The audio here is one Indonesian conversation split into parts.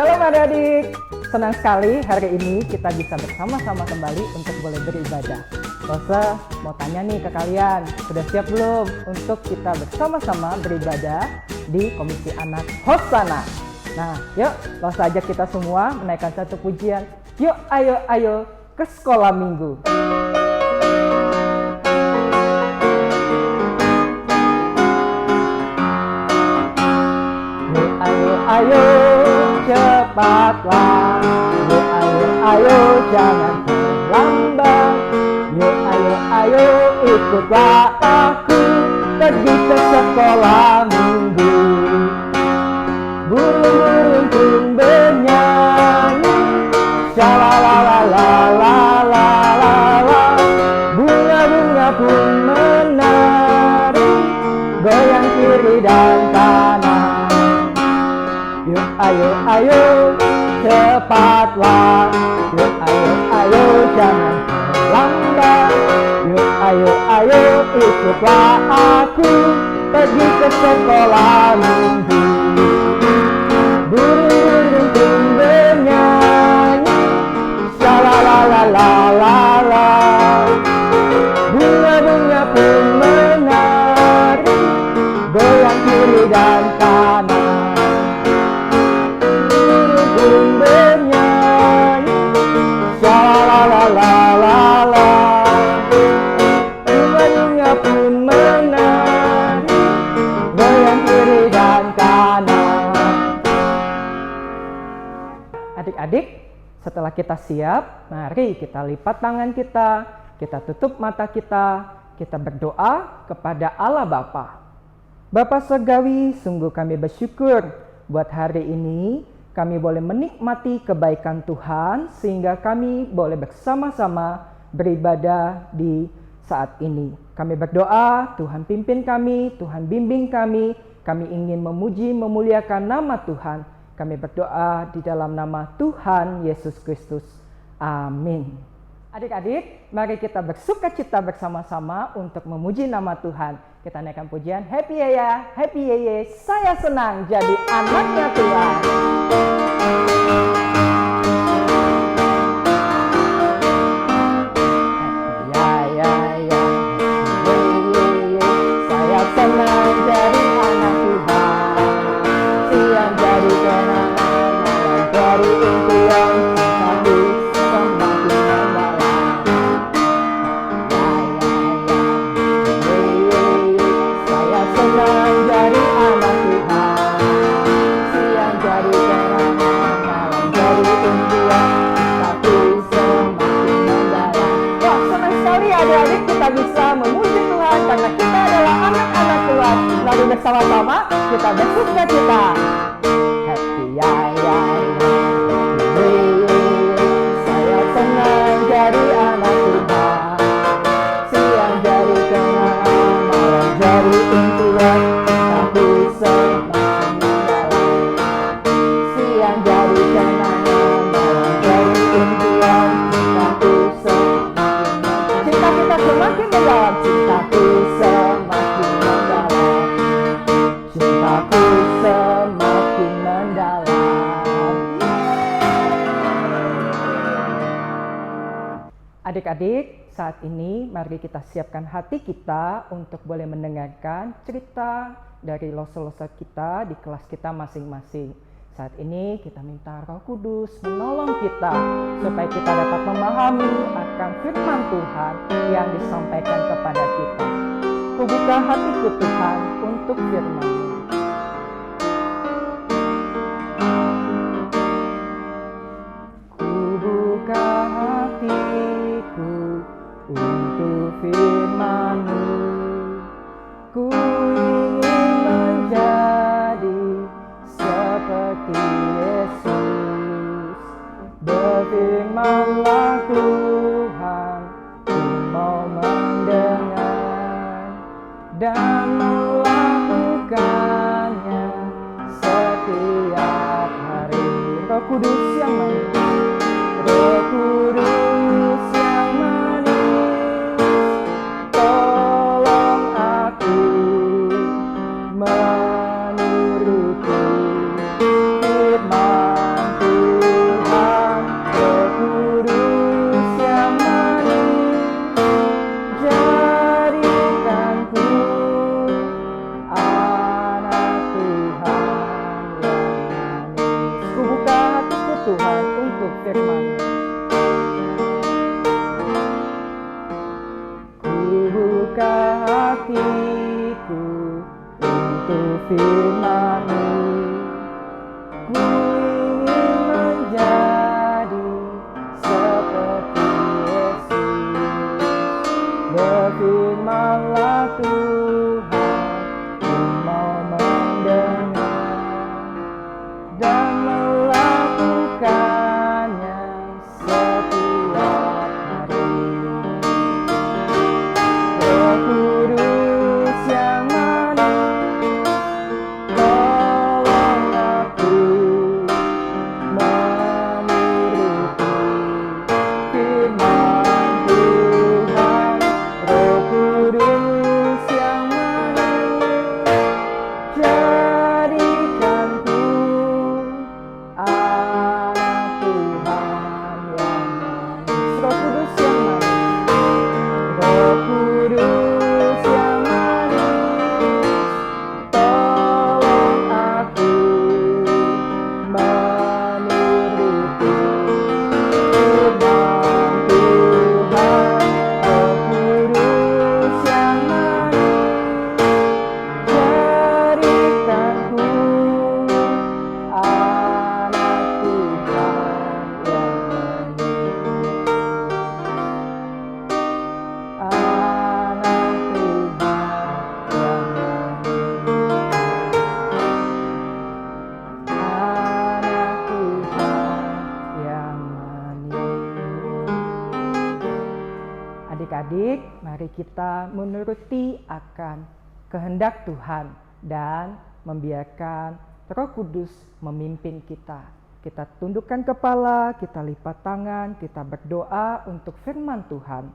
Shalom adik-adik, senang sekali hari ini kita bisa bersama-sama kembali untuk boleh beribadah. Rosa mau tanya nih ke kalian, sudah siap belum untuk kita bersama-sama beribadah di Komisi Anak Hosana? Nah, yuk Rosa ajak kita semua menaikkan satu pujian. Yuk ayo ke sekolah minggu. Ayo cepatlah, yuk ayo jangan terlambat, yuk ayo ikutlah aku pergi ke sekolah minggu. Burung-burung pun bernyanyi, shalalalalalalalala, bunga-bunga pun menari, goyang kiri dan kanan. Yuk ayo cepatlah, yuk ayo jangan terlambat, yuk ayo ikutlah aku pergi ke sekolah minggu. Burung-burung pun bernyanyi, shalalalalala, bunga-bunga pun menari, goyang kiri dan kanan. Bernyanyi, shalalalalala, bunga-bunga pun menari, goyang kiri dan kanan. Adik-adik, setelah kita siap, mari kita lipat tangan kita tutup mata kita berdoa kepada Allah Bapa. Bapa Surgawi, sungguh kami bersyukur buat hari ini kami boleh menikmati kebaikan Tuhan sehingga kami boleh bersama-sama beribadah di saat ini. Kami berdoa, Tuhan pimpin kami, Tuhan bimbing kami ingin memuji, memuliakan nama Tuhan. Kami berdoa di dalam nama Tuhan Yesus Kristus. Amin. Adik-adik, mari kita bersukacita bersama-sama untuk memuji nama Tuhan. Kita naikkan pujian, happy ya, happy ye, saya senang jadi anaknya Tuhan. Saya senang jadi anak Tuhan, siang jadi kenangan, dari impian tapi semakin mendalam. Saya senang jadi anak Tuhan, siang jadi kenangan, malam jadi impian tapi semakin mendalam. Wah, senang sekali adik-adik kita bisa memuji Tuhan karena kita adalah anak-anak Tuhan. Lalu bersama-sama kita bersukacita. Happy ya. Saya senang jadi anak Tuhan, siang jadi kenangan, malam jadi impian tapi semakin mendalam. Siang jadi kenangan, malam jadi impian tapi semakin mendalam. Cinta kita semakin mendalam, cintaku semakin mendalam, cintaku semakin mendalam. Adik-adik, saat ini mari kita siapkan hati kita untuk boleh mendengarkan cerita dari loso-loso kita di kelas kita masing-masing. Saat ini kita minta Roh Kudus menolong kita supaya kita dapat memahami akan firman Tuhan yang disampaikan kepada kita. Kubuka hatiku Tuhan untuk firman-Mu. Kubuka hatiku untuk firman-Mu. Ku ingin menjadi seperti Yesus. Berfirmanlah Tuhan, ku mau mendengar dan melakukannya setiap hari. Roh Kudus yang manis, Roh Kudus yang manis, tolong aku menuruti firman untuk firman-Mu. Ku ingin menjadi seperti Yesus. Berfirman-Lah Tuhan, ku mau mendengar dan melakukannya setiap hari. Roh Kudus yang manis, tolong aku menuruti firman Tuhan. Roh Kudus yang manis, jadikanku anak Tuhan yang manis. Roh Kudus yang manis, Roh Kudus yang manis, tolong aku menuruti firman Tuhan. Roh Kudus yang manis, jadikanku anak Tuhan yang manis. Anak Tuhan yang manis. Anak Tuhan yang manis. Adik-adik, mari kita menuruti akan kehendak Tuhan dan membiarkan Roh Kudus memimpin kita. Kita tundukkan kepala, kita lipat tangan, kita berdoa untuk firman Tuhan.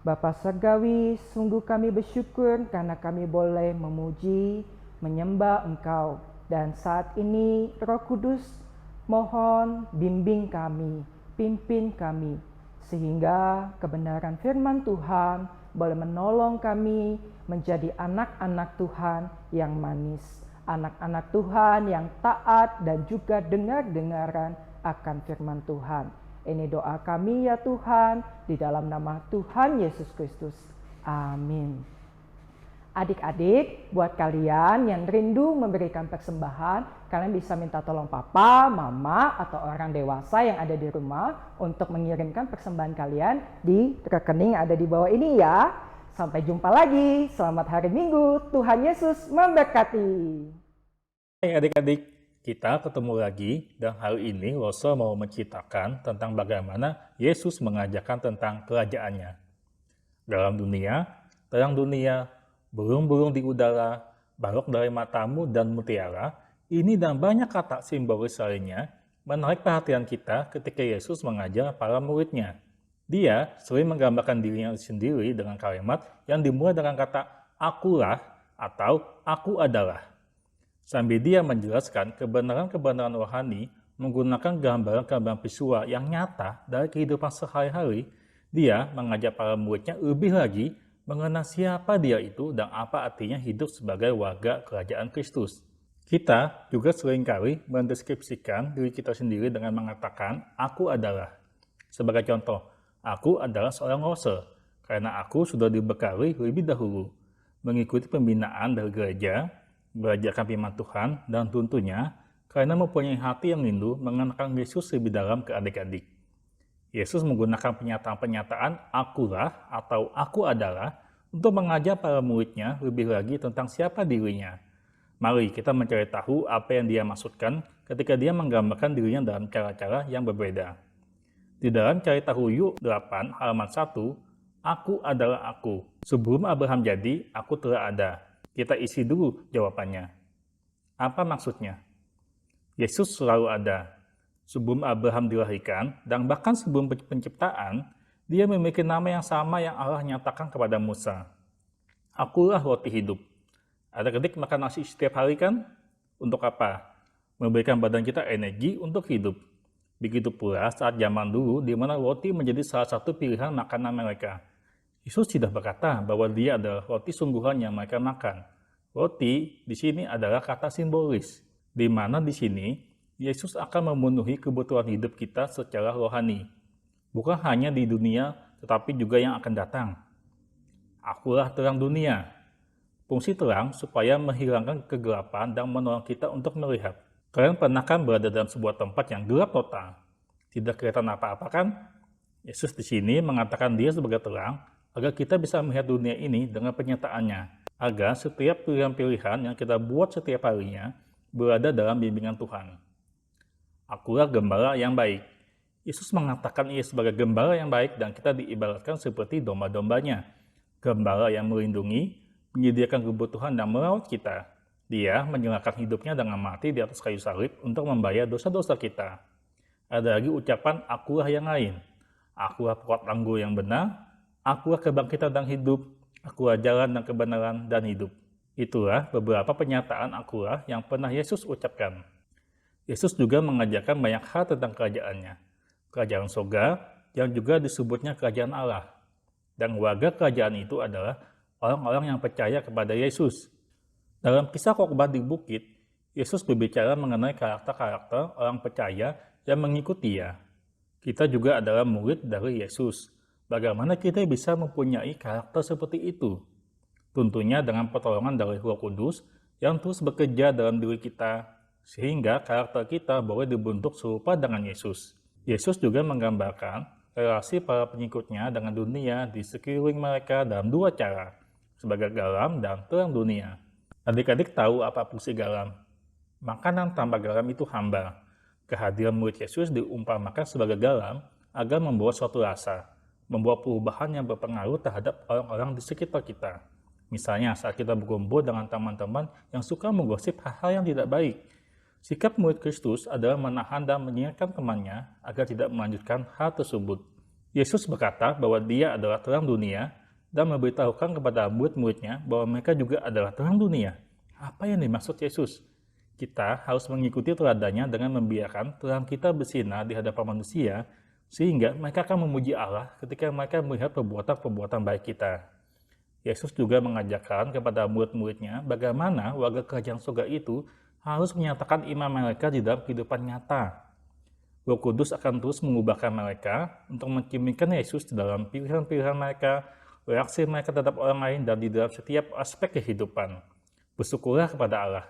Bapa Surgawi, sungguh kami bersyukur karena kami boleh memuji, menyembah Engkau. Dan saat ini Roh Kudus mohon bimbing kami, pimpin kami, sehingga kebenaran firman Tuhan boleh menolong kami menjadi anak-anak Tuhan yang manis. Anak-anak Tuhan yang taat dan juga dengar-dengaran akan firman Tuhan. Ini doa kami ya Tuhan, di dalam nama Tuhan Yesus Kristus. Amin. Adik-adik, buat kalian yang rindu memberikan persembahan, kalian bisa minta tolong papa, mama, atau orang dewasa yang ada di rumah untuk mengirimkan persembahan kalian di rekening yang ada di bawah ini ya. Sampai jumpa lagi, selamat hari Minggu, Tuhan Yesus memberkati. Hai adik-adik, kita ketemu lagi dan hari ini Loso mau menceritakan tentang bagaimana Yesus mengajarkan tentang kerajaannya. Dalam dunia, terang dunia, burung-burung di udara, balok dari matamu dan mutiara, ini dan banyak kata simbolis lainnya menarik perhatian kita ketika Yesus mengajar para muridnya. Dia sering menggambarkan dirinya sendiri dengan kalimat yang dimulai dengan kata akulah atau aku adalah. Sambil dia menjelaskan kebenaran-kebenaran rohani menggunakan gambaran-gambaran visual yang nyata dari kehidupan sehari-hari, dia mengajak para muridnya lebih lagi mengenal siapa dia itu dan apa artinya hidup sebagai warga kerajaan Kristus. Kita juga seringkali mendeskripsikan diri kita sendiri dengan mengatakan aku adalah. Sebagai contoh, aku adalah seorang Loser karena aku sudah dibekali lebih dahulu, mengikuti pembinaan dari gereja, belajarkan firman Tuhan, dan tentunya karena mempunyai hati yang rindu mengenalkan Yesus lebih dalam ke adik-adik. Yesus menggunakan pernyataan-pernyataan akulah atau aku adalah untuk mengajar para muridnya lebih lagi tentang siapa dirinya. Mari kita mencari tahu apa yang dia maksudkan ketika dia menggambarkan dirinya dalam cara-cara yang berbeda. Di dalam Cari Tahu Yuk 8 halaman 1, aku adalah aku. Sebelum Abraham jadi, aku telah ada. Kita isi dulu jawabannya. Apa maksudnya? Yesus selalu ada. Sebelum Abraham dilahirkan, dan bahkan sebelum penciptaan, dia memiliki nama yang sama yang Allah nyatakan kepada Musa. Akulah roti hidup. Adik-adik makan nasi setiap hari kan? Untuk apa? Memberikan badan kita energi untuk hidup. Begitu pula saat zaman dulu di mana roti menjadi salah satu pilihan makanan mereka. Yesus tidak berkata bahwa dia adalah roti sungguhan yang mereka makan. Roti di sini adalah kata simbolis, di mana di sini Yesus akan memenuhi kebutuhan hidup kita secara rohani. Bukan hanya di dunia, tetapi juga yang akan datang. Akulah terang dunia. Fungsi terang supaya menghilangkan kegelapan dan menolong kita untuk melihat. Kalian pernah kan berada dalam sebuah tempat yang gelap total? Tidak kelihatan apa-apa kan? Yesus di sini mengatakan dia sebagai terang agar kita bisa melihat dunia ini dengan penyataannya, agar setiap pilihan-pilihan yang kita buat setiap harinya berada dalam bimbingan Tuhan. Akulah gembala yang baik. Yesus mengatakan ia sebagai gembala yang baik dan kita diibaratkan seperti domba-dombanya. Gembala yang melindungi, menyediakan kebutuhan dan merawat kita. Dia menyerahkan hidupnya dengan mati di atas kayu salib untuk membayar dosa-dosa kita. Ada lagi ucapan akulah yang lain. Akulah pot anggur yang benar, akulah kebangkitan dan hidup, akulah jalan dan kebenaran dan hidup. Itulah beberapa pernyataan akulah yang pernah Yesus ucapkan. Yesus juga mengajarkan banyak hal tentang kerajaannya. Kerajaan surga yang juga disebutnya kerajaan Allah. Dan warga kerajaan itu adalah orang-orang yang percaya kepada Yesus. Dalam kisah khotbah di bukit, Yesus berbicara mengenai karakter-karakter orang percaya yang mengikuti Dia. Kita juga adalah murid dari Yesus. Bagaimana kita bisa mempunyai karakter seperti itu? Tentunya dengan pertolongan dari Roh Kudus yang terus bekerja dalam diri kita, sehingga karakter kita boleh dibentuk serupa dengan Yesus. Yesus juga menggambarkan relasi para pengikutnya dengan dunia di sekeliling mereka dalam dua cara, sebagai garam dan terang dunia. Adik-adik tahu apa fungsi garam? Makanan tanpa garam itu hambar. Kehadiran murid Yesus diumpamakan sebagai garam agar membuat suatu rasa, membuat perubahan yang berpengaruh terhadap orang-orang di sekitar kita. Misalnya saat kita berkumpul dengan teman-teman yang suka menggosip hal-hal yang tidak baik. Sikap murid Kristus adalah menahan dan mengingatkan temannya agar tidak melanjutkan hal tersebut. Yesus berkata bahwa dia adalah terang dunia dan memberitahukan kepada murid-muridnya bahwa mereka juga adalah terang dunia. Apa yang dimaksud Yesus? Kita harus mengikuti teladannya dengan membiarkan terang kita bersinar di hadapan manusia, sehingga mereka akan memuji Allah ketika mereka melihat perbuatan-perbuatan baik kita. Yesus juga mengajarkan kepada murid-muridnya bagaimana warga kerajaan surga itu harus menyatakan iman mereka di dalam kehidupan nyata. Roh Kudus akan terus mengubahkan mereka untuk mencerminkan Yesus di dalam pilihan-pilihan mereka, reaksi mereka terhadap orang lain, dan di dalam setiap aspek kehidupan. Bersyukurlah kepada Allah,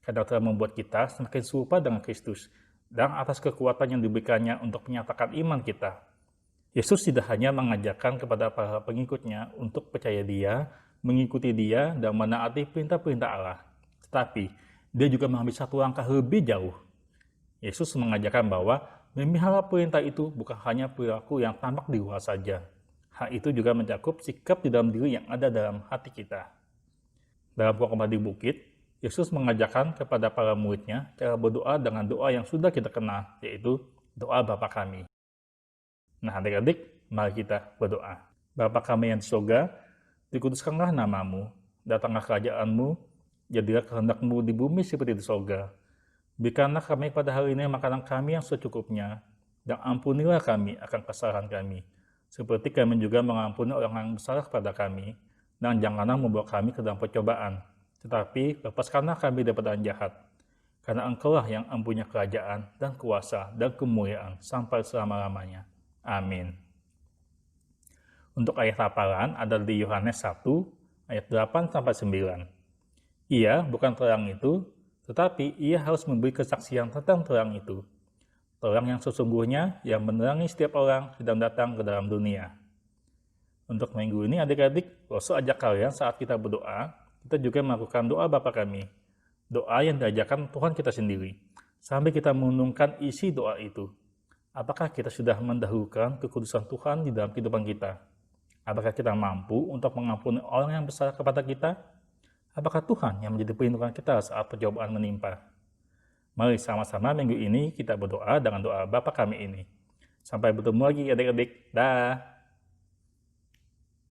karena telah membuat kita semakin serupa dengan Kristus, dan atas kekuatan yang diberikannya untuk menyatakan iman kita. Yesus tidak hanya mengajarkan kepada para pengikutnya untuk percaya Dia, mengikuti Dia, dan menaati perintah-perintah Allah, tetapi Dia juga mengambil satu langkah lebih jauh. Yesus mengajarkan bahwa memelihara perintah itu bukan hanya perilaku yang tampak di luar saja. Hal itu juga mencakup sikap di dalam diri yang ada dalam hati kita. Dalam khotbah di bukit, Yesus mengajarkan kepada para muridnya cara berdoa dengan doa yang sudah kita kenal, yaitu doa Bapa Kami. Nah adik-adik, mari kita berdoa. Bapa Kami yang di surga, dikuduskanlah namamu, datanglah kerajaan-Mu, jadilah kehendak-Mu di bumi seperti di surga. Berikanlah kami pada hari ini makanan kami yang secukupnya, dan ampunilah kami akan kesalahan kami, seperti kami juga mengampuni orang yang bersalah kepada kami, dan janganlah membawa kami ke dalam percobaan, tetapi lepaskanlah kami daripada yang jahat. Karena Engkaulah yang mempunyai kerajaan dan kuasa dan kemuliaan sampai selama-lamanya. Amin. Untuk ayat hafalan ada di Yohanes 1 ayat 8-9. Ia bukan terang itu, tetapi ia harus memberi kesaksian tentang terang itu. Terang yang sesungguhnya yang menerangi setiap orang sedang datang ke dalam dunia. Untuk minggu ini adik-adik, Roso ajak kalian saat kita berdoa, kita juga melakukan doa Bapa Kami. Doa yang diajarkan Tuhan kita sendiri. Sampai kita menunjukkan isi doa itu. Apakah kita sudah mendahulukan kekudusan Tuhan di dalam kehidupan kita? Apakah kita mampu untuk mengampuni orang yang bersalah kepada kita? Apakah Tuhan yang menjadi perlindungan kita saat percobaan menimpa? Mari sama-sama minggu ini kita berdoa dengan doa Bapa Kami ini. Sampai bertemu lagi adik-adik. Dah.